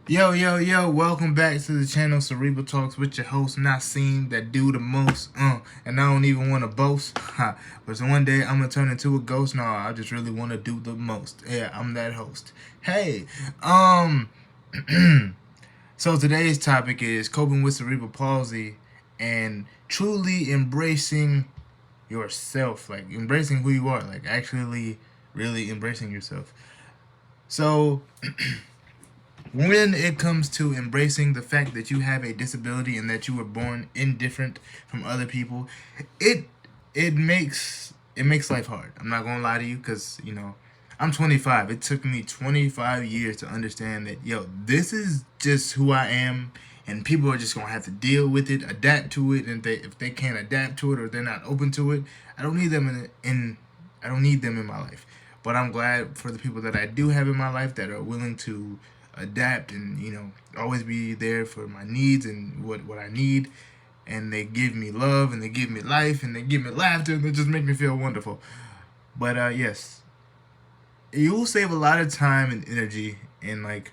Yo, welcome back to the channel Cerebral Talks with your host, Nassim, that do the most, and I don't even want to boast, but so one day I'm going to turn into a ghost. No, I just really want to do the most. Yeah, I'm that host. Hey, um, so today's topic is coping with cerebral palsy and truly embracing yourself, like embracing who you are, like actually really embracing yourself. So, when it comes to embracing the fact that you have a disability and that you were born indifferent from other people, it it makes life hard. I'm not gonna lie to you, because I'm 25. It took me 25 years to understand that this is just who I am, and people are just gonna have to deal with it, adapt to it, and if they can't adapt to it or they're not open to it, I don't need them in I don't need them in my life. But I'm glad for the people that I do have in my life that are willing to adapt and always be there for my needs and what I need, and they give me love and they give me life and they give me laughter and they just make me feel wonderful. But yes, you will save a lot of time and energy, and like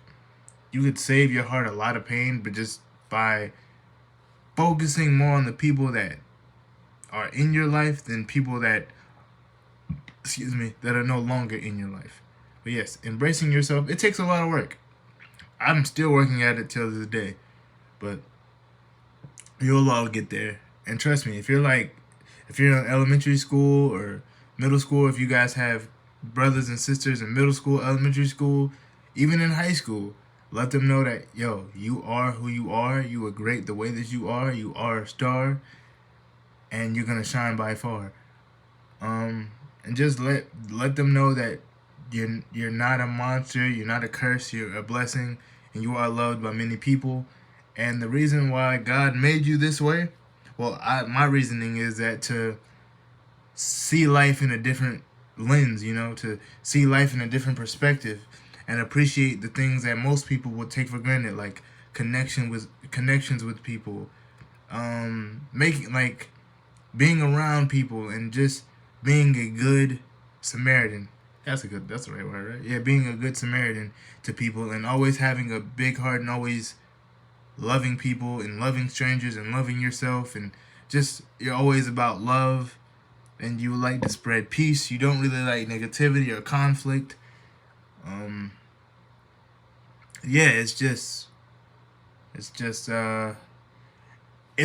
you could save your heart a lot of pain, but just by focusing more on the people that are in your life than people that that are no longer in your life. But yes, embracing yourself, it takes a lot of work. I'm still working at it till this day, but you'll all get there. And trust me, if you're in elementary school or middle school, if you guys have brothers and sisters in middle school, elementary school, even in high school, let them know that you are who you are. You are great the way that you are. You are a star, and you're gonna shine by far. And just let them know that you're not a monster. You're not a curse. You're a blessing, and you are loved by many people. And the reason why God made you this way, well, my reasoning is that to see life in a different lens, to see life in a different perspective, and appreciate the things that most people would take for granted, like connections with people, making like being around people, and just being a good Samaritan. That's the right word, right? Yeah, being a good Samaritan to people, and always having a big heart, and always loving people and loving strangers and loving yourself, and just you're always about love, and you like to spread peace. You don't really like negativity or conflict. Um, yeah, it's just it's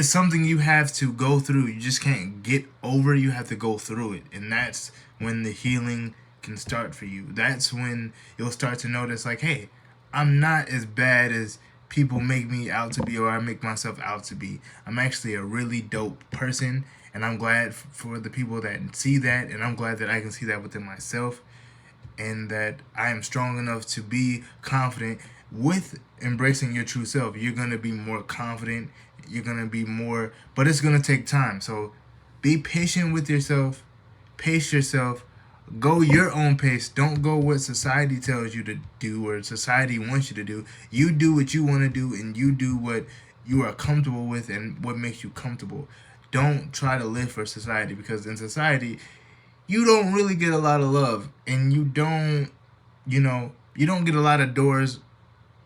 something you have to go through. You just can't get over. You have to go through it, and that's when the healing can start for you. That's when you'll start to notice, like, hey, I'm not as bad as people make me out to be, or I make myself out to be. I'm actually a really dope person, and I'm glad for the people that see that, and I'm glad that I can see that within myself, and that I am strong enough to be confident with embracing your true self. You're going to be more confident. You're going to be more, but it's going to take time. So be patient with yourself, pace yourself, go your own pace. Don't go what society tells you to do or society wants you to do. You do what you want to do, and you do what you are comfortable with and what makes you comfortable. Don't try to live for society, because in society, you don't really get a lot of love, and you don't get a lot of doors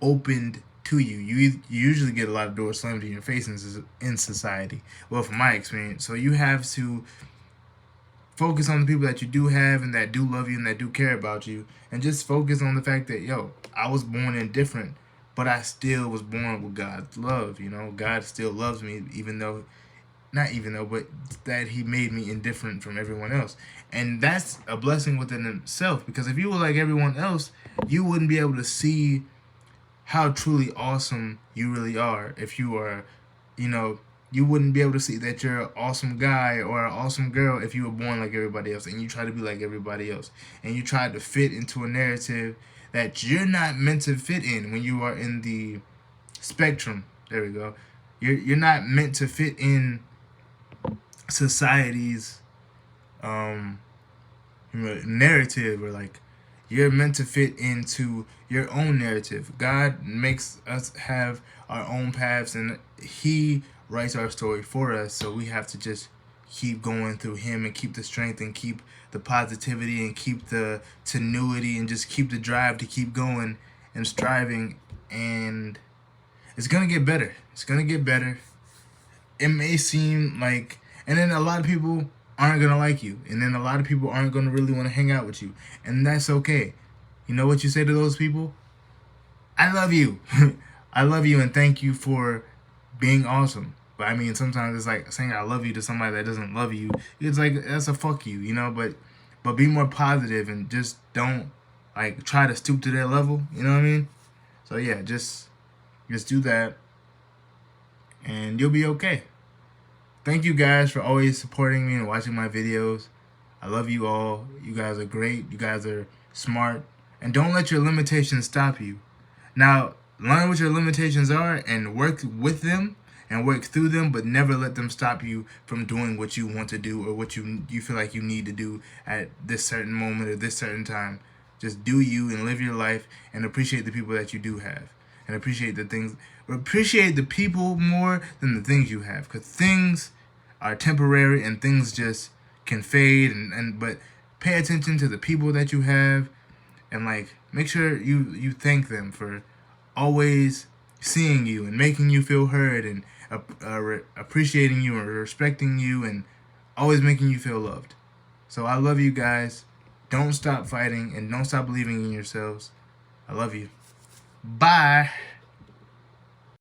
opened to you. You usually get a lot of doors slammed in your face in society. Well, from my experience, so you have to focus on the people that you do have and that do love you and that do care about you, and just focus on the fact that I was born indifferent, but I still was born with God's love. God still loves me, even though not even though, but that he made me indifferent from everyone else. And that's a blessing within itself, because if you were like everyone else, you wouldn't be able to see how truly awesome you really are. If you are, you know, you wouldn't be able to see that you're an awesome guy or an awesome girl if you were born like everybody else and you try to be like everybody else. And you try to fit into a narrative that you're not meant to fit in when you are in the spectrum. There we go. You're not meant to fit in society's um narrative, or like you're meant to fit into your own narrative. God makes us have our own paths, and he writes our story for us, so we have to just keep going through him and keep the strength and keep the positivity and keep the tenuity and just keep the drive to keep going and striving and it's gonna get better. It's gonna get better. It may seem like, and then a lot of people aren't gonna like you, and then a lot of people aren't gonna really want to hang out with you, and that's okay. You know what you say to those people? I love you. I love you, and thank you for being awesome. But I mean, sometimes it's like saying I love you to somebody that doesn't love you. It's like, that's a fuck you, you know. But be more positive and just don't like try to stoop to their level. You know what I mean? So yeah, just do that, and you'll be okay. Thank you guys for always supporting me and watching my videos. I love you all. You guys are great. You guys are smart. And don't let your limitations stop you. Now, learn what your limitations are and work with them and work through them, but never let them stop you from doing what you want to do or what you feel like you need to do at this certain moment or this certain time. Just do you and live your life and appreciate the people that you do have. And appreciate the people more than the things you have, because things are temporary and things just can fade, but pay attention to the people that you have, and like make sure you thank them for always seeing you and making you feel heard and appreciating you and respecting you and always making you feel loved. So I love you guys. Don't stop fighting and don't stop believing in yourselves. I love you. Bye.